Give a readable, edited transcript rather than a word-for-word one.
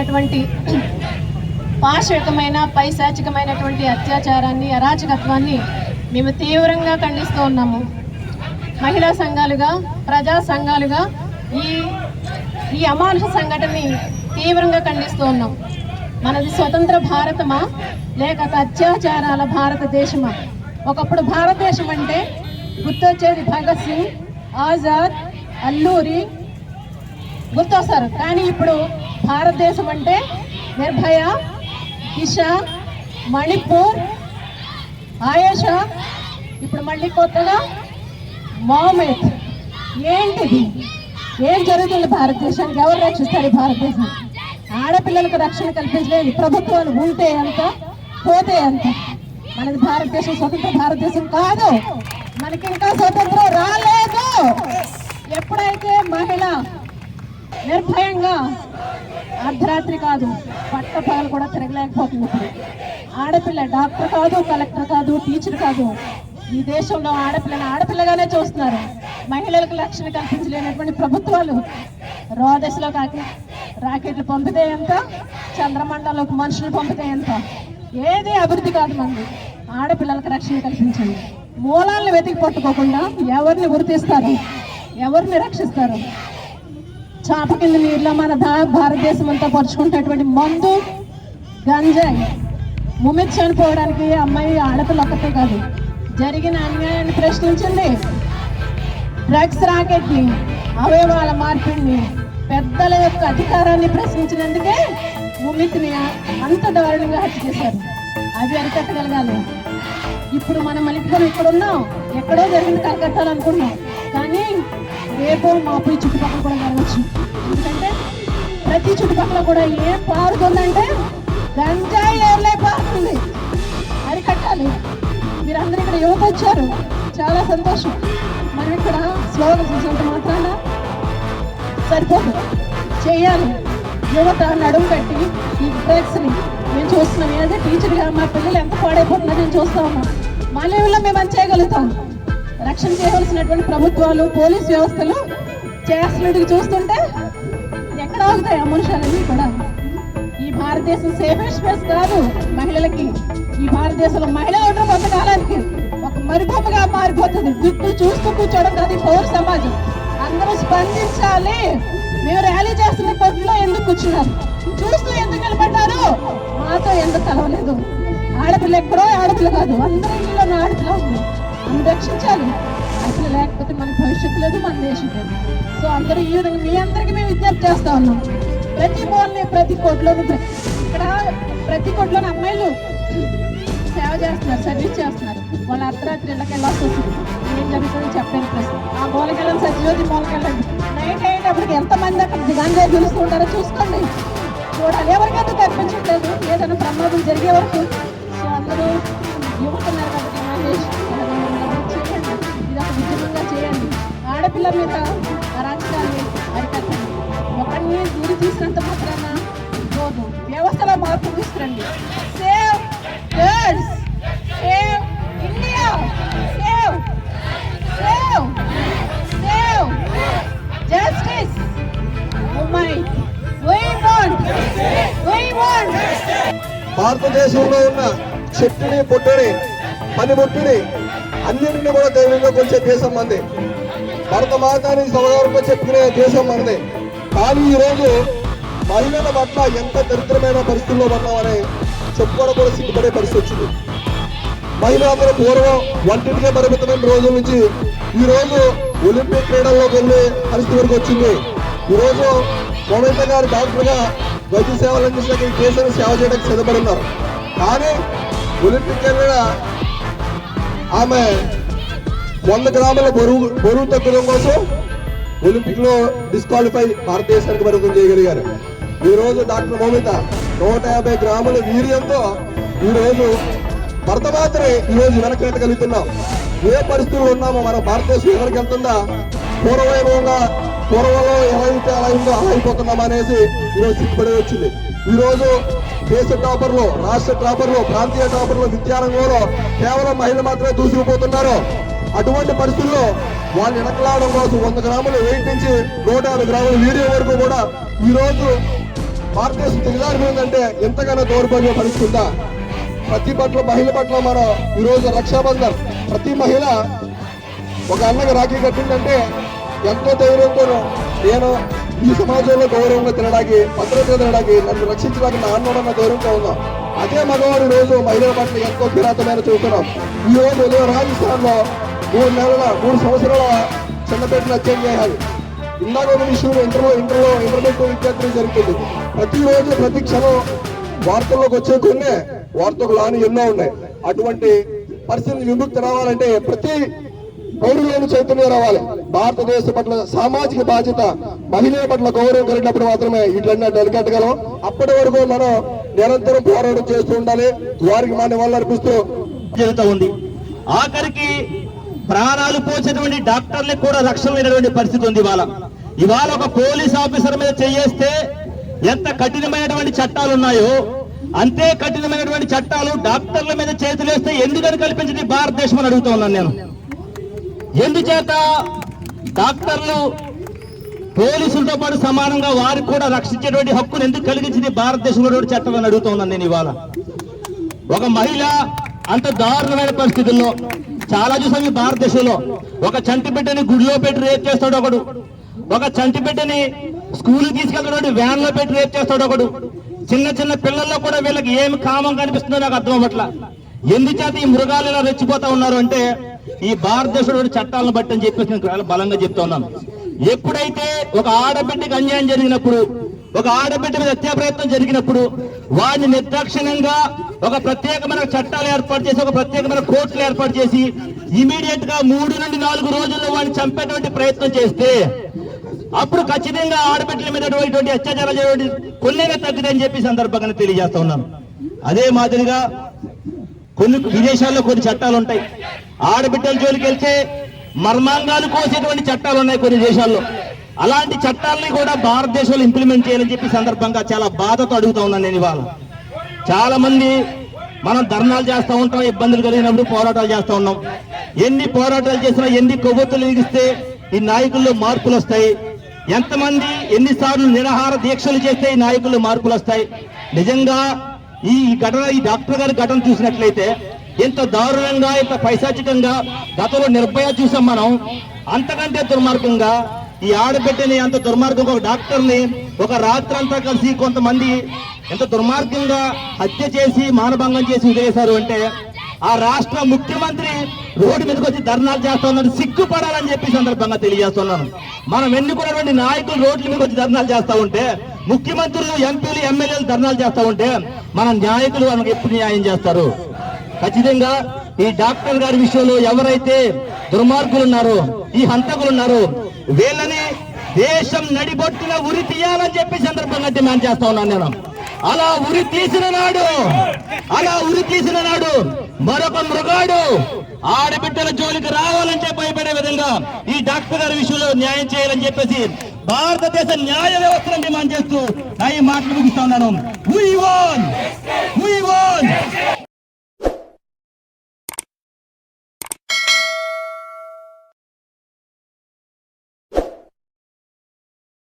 జరుగుతున్నటువంటి పాశవికమైన పైశాచికమైనటువంటి అత్యాచారాన్ని, అరాచకత్వాన్ని మేము తీవ్రంగా ఖండిస్తూ ఉన్నాము. మహిళా సంఘాలుగా, ప్రజా సంఘాలుగా ఈ అమానుష సంఘటనని తీవ్రంగా ఖండిస్తూ ఉన్నాం. మనది స్వతంత్ర భారతమా లేక అత్యాచారాల భారతదేశమా? ఒకప్పుడు భారతదేశం అంటే గుర్తొచ్చేది భగత్ సింగ్, ఆజాద్, అల్లూరి గుర్తొస్తారు. కానీ ఇప్పుడు భారతదేశం అంటే నిర్భయ, దిశ, మణిపూర్, ఆయేషా, ఇప్పుడు మళ్ళీ కొత్తగా మొహమ్మద్. ఏంటిది? ఏం జరుగుతుంది భారతదేశానికి? ఎవరు రక్షిస్తారు ఈ భారతదేశం? ఆడపిల్లలకు రక్షణ కల్పించలేదు ప్రభుత్వాలు. ఉంటే ఎంత, పోతే ఎంత. మనది భారతదేశం స్వతంత్ర భారతదేశం కాదు. మనకి ఇంకా స్వతంత్రం రాలేదు. ఎప్పుడైతే మహిళ నిర్భయంగా అర్ధరాత్రి కాదు, పట్టపగలు కూడా తిరగలేకపోతుంది. ఆడపిల్ల డాక్టర్ కాదు, కలెక్టర్ కాదు, టీచర్ కాదు. ఈ దేశంలో ఆడపిల్లగానే చూస్తున్నారు. మహిళలకు రక్షణ కల్పించలేనటువంటి ప్రభుత్వాలు రోదశలో రాకెట్లు పంపితే ఎంత, చంద్రమండలంలోకి మనుషులు పంపితే ఎంత. ఏది అభివృద్ధి కాదు మనది. ఆడపిల్లలకు రక్షణ కల్పించండి. మూలాలను వెతికి పట్టుకోకుండా ఎవరిని గుర్తిస్తారు, ఎవరిని రక్షిస్తారు? చాప కింద నీరులో మన భారతదేశం అంతా పరుచుకుంటున్నటువంటి మందు, గంజాయి. ముమ్మెత్ చనిపోవడానికి అమ్మాయి ఆడపిల్ల ఒక్కటే కాదు. జరిగిన అన్యాయాన్ని ప్రశ్నించింది, డ్రగ్స్ రాకెట్ని, అవయవాల మార్పిడిని, పెద్దల యొక్క అధికారాన్ని ప్రశ్నించినందుకే ముమ్మిత్ని అంత దారుణంగా హత్య చేశారు. అవి అరికట్టగలగాలి. ఇప్పుడు మనం మళ్ళీ ఇక్కడ ఉన్నాం, ఎక్కడో జరిగింది కలకత్తాలు అనుకున్నాం. కానీ రేపు మాపు ఈ చుట్టుపక్కల కూడా జరగచ్చు. ఎందుకంటే ప్రతి చుట్టుపక్కల కూడా ఏం పారుతుందంటే గంజాయి ఏర్లై పారుతుంది. అరికట్టాలి. మీరందరూ ఇక్కడ యువత వచ్చారు, చాలా సంతోషం. మనం ఇక్కడ స్లోగన్స్ చూసినంత మాత్రాన సరిపోదు, చేయాలి. యువత నడుము కట్టి ఈ డ్రగ్స్ని మేము చూస్తున్నాం. ఏదైతే టీచర్గా మా పిల్లలు ఎంత పాడైపోతున్నా నేను చూస్తా ఉన్నాం. మా లెవెల్లో మేము అని చేయగలుగుతాం. రక్షణ చేయవలసినటువంటి ప్రభుత్వాలు, పోలీస్ వ్యవస్థలు చేస్తున్నట్టుగా చూస్తుంటే ఎక్కడ అవుతాయి ఆ మనుషులన్నీ కూడా. ఈ భారతదేశం సేఫెస్ట్ ప్లేస్ కాదు మహిళలకి. ఈ భారతదేశంలో మహిళలు ఉండడం కొంతకాలానికి ఒక మరికొమ్మగా మారిపోతుంది. దిక్కు చూస్తూ కూర్చోవడం కాదు పౌర సమాజం. అందరూ స్పందించాలి. మేము ర్యాలీ చేస్తున్న పొద్దులో ఎందుకు కూర్చున్నారు, చూస్తూ ఎందుకు నిలబడ్డారు, మాతో ఎందుకు కలవలేదు? ఆడపిల్ల ఎక్కడో ఆడపిల్ల కాదు, అందరి ఇంట్లో ఆడపిల్ల ఉంది. మనం రక్షించాలి. ఆడపిల్ల లేకపోతే మన భవిష్యత్తు లేదు, మన దేశం లేదు. సో అందరూ ఈ విధంగా మీ అందరికీ మేము విజ్ఞప్తి చేస్తా ఉన్నాం. ప్రతి మూలని, ప్రతి కోట్లోనూ, ఇక్కడ ప్రతి కోట్లోని అమ్మాయిలు సేవ చేస్తున్నారు, సర్వీస్ చేస్తున్నారు. వాళ్ళు అర్ధరాత్రి ఇళ్ళకి వెళ్ళాల్సి వస్తుంది. ఏం జరుగుతుందో చెప్పలేని ప్రశ్న. ఆ మూలకెళ్ళండి, సజ్జోతి మూలకెళ్ళండి. నైట్ అయ్యేటప్పటికి ఎంతమంది అక్కడ దిగాంగా పిలుస్తుంటారో చూసుకోండి, చూడాలి. ఎవరికైతే కనిపించట్లేదు ఏదైనా ప్రమాదం జరిగే వరకు. సో అందరూ యువకున్నారు కాబట్టి చేయండి, ఇది ఒక ఉద్యమంగా చేయండి. ఆడపిల్ల మీద అరాచకాన్ని అరికట్టండి. ఒకరిని దూరి తీసినంత మాత్రాన పోదు. వ్యవస్థలో మార్పు తీసుకురండి. Save girls, save India, save save save justice. భారతదేశంలో ఉన్న శక్తిని, పొట్టుని, పనిముట్టుని అన్నింటినీ కూడా దేవునిలో కొలిచే దేశం మనది. భరత మాతాని సభగారితో చెప్పుకునే దేశం మనది. కానీ ఈరోజు మహిళల పట్ల ఎంత దరిద్రమైన పరిస్థితుల్లో ఉన్నామని చెప్పుకోవడం కూడా సిగ్గుపడే పరిస్థితి వచ్చింది. మహిళలందరూ పూర్వం వంటింటికే పరిమితమైన రోజుల నుంచి ఈరోజు ఒలింపిక్ క్రీడల్లోకి వెళ్ళే పరిస్థితి వరకు వచ్చింది. ఈరోజు మమత గారు డాక్టర్గా వైద్య సేవలు అందించడానికి దేశాన్ని సేవ చేయడానికి సిద్ధపడి ఉన్నారు. కానీ ఒలింపిక్ వెళ్ళిన ఆమె 100 గ్రాముల బరువు తగ్గడం కోసం ఒలింపిక్ లో డిస్క్వాలిఫై భారతదేశానికి పరిమితం చేయగలిగారు. ఈ రోజు డాక్టర్ మౌమిత 150 గ్రాముల వీర్యంతో ఈ రోజు భర్త మాత్రమే ఈ రోజు వెనకగలుగుతున్నాం. ఏ పరిస్థితుల్లో ఉన్నామో మన భారతదేశం ఎవరికి ఎంతుందా, పూర్వంలో ఎలా అయితే అలా ఉందో అలా అయిపోతున్నాం అనేసి ఈరోజు సిగ్గుపడి వచ్చింది. ఈ రోజు దేశ టాపర్లు, రాష్ట్ర టాపర్లు, ప్రాంతీయ టాపర్లు విద్యారంగంలో కేవలం మహిళలు మాత్రమే దూసుకుపోతున్నారు. అటువంటి పరిస్థితుల్లో వాళ్ళు వెనకలాడడం కోసం 100 గ్రాములు వెయిట్ నుంచి 150 గ్రాముల వీడియో వరకు కూడా ఈ రోజు భారతదేశం దిగజారిపోయిందంటే ఎంతగానో దౌర్భాగ్యం పరిస్థితుందా? మహిళ పట్ల మనం ఈరోజు రక్షాబంధన్ ప్రతి మహిళ ఒక అన్నకి రాఖీ కట్టిందంటే ఎంతో ధైర్యంతోనూ నేను ఈ సమాజంలో గౌరవంగా తినడానికి భద్రత తినడానికి నన్ను రక్షించడానికి నా అన్నోడన్న ధైర్యంతో ఉన్నాం. అదే మగవాడు రోజు మహిళల పట్ల ఎంతో కిరాతమైన చూస్తున్నాం. ఈ రోజు రాజస్థాన్ లో 3 సంవత్సరాల చిన్నపెట్టిన చేంజ్ చేయాలి. ఇందాక విషయంలో ఇంటర్మీడియట్ విద్యార్థులు జరుగుతుంది. ప్రతిరోజు ప్రతి క్షణం వార్తల్లోకి వచ్చే కొన్ని వార్తలు అని ఎన్నో ఉన్నాయి. అటువంటి పరిస్థితి విముక్తి రావాలంటే ప్రతి పౌరులను చైతన్యం రావాలి. భారతదేశం పట్ల సామాజిక బాధ్యత, మహిళల పట్ల గౌరవం కలిగినప్పుడు మాత్రమే ఇట్లన్నా నిలకట్టగలం. అప్పటి వరకు మనం నిరంతరం పోరాటం చేస్తూ ఉండాలి. వారికి మన వల్ల అర్పిస్తూ జరుగుతూ ఉంది. ఆఖరికి ప్రాణాలు పోసేటువంటి డాక్టర్లకు కూడా రక్షణ లేనటువంటి పరిస్థితి ఉంది. ఇవాళ ఒక పోలీస్ ఆఫీసర్ మీద చేయేస్తే ఎంత కఠినమైనటువంటి చట్టాలు ఉన్నాయో అంతే కఠినమైనటువంటి చట్టాలు డాక్టర్ల మీద చేతులేస్తే ఎందుకని కల్పించింది భారతదేశం అని అడుగుతూ ఉన్నాను నేను. ఎందుచేత డాక్టర్లు పోలీసులతో పాటు సమానంగా వారికి కూడా రక్షించేటువంటి హక్కును ఎందుకు కలిగించింది భారతదేశంలో చట్టం అని అడుగుతూ ఉన్నాను నేను. ఇవాళ ఒక మహిళ అంత దారుణమైన పరిస్థితుల్లో చాలా చూసాం ఈ భారతదేశంలో. ఒక చంటి బిడ్డని గుడిలో పెట్టి రేప్ చేస్తాడు ఒకడు, ఒక చంటి బిడ్డని స్కూల్ తీసుకెళ్తాడు వ్యాన్ లో పెట్టి రేప్ చేస్తాడు ఒకడు. చిన్న చిన్న పిల్లల్లో కూడా వీళ్ళకి ఏమి కామం కనిపిస్తుందో నాకు అర్థం అవ్వట్లా. ఎందుచేత ఈ మృగాలు ఇలా రెచ్చిపోతా ఉన్నారు అంటే ఈ భారతదేశంలో చట్టాలను బట్టి అని చెప్పేసి నేను బలంగా చెప్తా ఉన్నాను. ఎప్పుడైతే ఒక ఆడబిడ్డకి అన్యాయం జరిగినప్పుడు, ఒక ఆడబిడ్డ మీద హత్యా ప్రయత్నం జరిగినప్పుడు వారిని నిర్దాక్షిణ్యంగా ఒక ప్రత్యేకమైన చట్టాలు ఏర్పాటు చేసి, ఒక ప్రత్యేకమైన కోర్టులు ఏర్పాటు చేసి ఇమీడియట్ గా 3 నుండి 4 రోజుల్లో వాడిని చంపేటువంటి ప్రయత్నం చేస్తే అప్పుడు ఖచ్చితంగా ఆడబిడ్డల మీద అత్యాచారాలు చేయడం కొన్నేగా తగ్గుతాయని చెప్పి సందర్భంగా తెలియజేస్తా ఉన్నాను. అదే మాదిరిగా కొన్ని విదేశాల్లో కొన్ని చట్టాలు ఉంటాయి. ఆడబిడ్డల జోలికి వెళ్తే మర్మాంగాలు కోసేటువంటి చట్టాలు ఉన్నాయి కొన్ని దేశాల్లో. అలాంటి చట్టాలని కూడా భారతదేశంలో ఇంప్లిమెంట్ చేయాలని చెప్పి సందర్భంగా చాలా బాధతో అడుగుతా ఉన్నాను నేను. ఇవాళ చాలా మంది మనం ధర్నాలు చేస్తూ ఉంటాం, ఇబ్బందులు కలిగినప్పుడు పోరాటాలు చేస్తూ ఉన్నాం. ఎన్ని పోరాటాలు చేసినా, ఎన్ని కొవ్వొత్తులు ఎగిస్తే ఈ నాయకుల్లో మార్పులు వస్తాయి. ఎంతమంది ఎన్నిసార్లు నిరాహార దీక్షలు చేస్తే ఈ నాయకుల్లో మార్పులు వస్తాయి. నిజంగా ఈ ఘటన, ఈ డాక్టర్ గారి ఘటన చూసినట్లయితే ఎంత దారుణంగా, ఎంత పైశాచికంగా గతంలో నిర్భయ చూసాం మనం. అంతకంటే దుర్మార్గంగా ఈ ఆడబిడ్డని, అంత దుర్మార్గంగా ఒక డాక్టర్ని ఒక రాత్రంతా కలిసి కొంతమంది ఎంత దుర్మార్గంగా హత్య చేసి మానభంగం చేసి వదిలేశారు అంటే ఆ రాష్ట్ర ముఖ్యమంత్రి రోడ్డు మీదకి వచ్చి ధర్నాలు చేస్తా ఉన్నారు. సిగ్గుపడాలని చెప్పి సందర్భంగా తెలియజేస్తున్నాను. మనం ఎన్నుకున్నటువంటి నాయకులు రోడ్ల మీదకి వచ్చి ధర్నాలు చేస్తా ఉంటే, ముఖ్యమంత్రులు, ఎంపీలు, ఎమ్మెల్యేలు ధర్నాలు చేస్తా ఉంటే మన నాయకులు మనకు ఎప్పుడు న్యాయం చేస్తారు? ఖచ్చితంగా ఈ డాక్టర్ గారి విషయంలో ఎవరైతే దుర్మార్గులు ఉన్నారో, ఈ హంతకులు ఉన్నారో వీళ్ళని దేశం నడిబొట్టున ఉరి తీయాలని చెప్పి సందర్భంగా డిమాండ్ చేస్తా ఉన్నాను నేను. అలా ఉరి తీసిన నాడు మరొక మృగాడు ఆడబిడ్డల జోలికి రావాలంటే భయపడే విధంగా ఈ డాక్టర్ గారి విషయంలో న్యాయం చేయాలని చెప్పేసి భారతదేశ న్యాయ వ్యవస్థను డిమాండ్ చేస్తూ నా ఈ మాటలు ముగిస్తా ఉన్నాను. We won!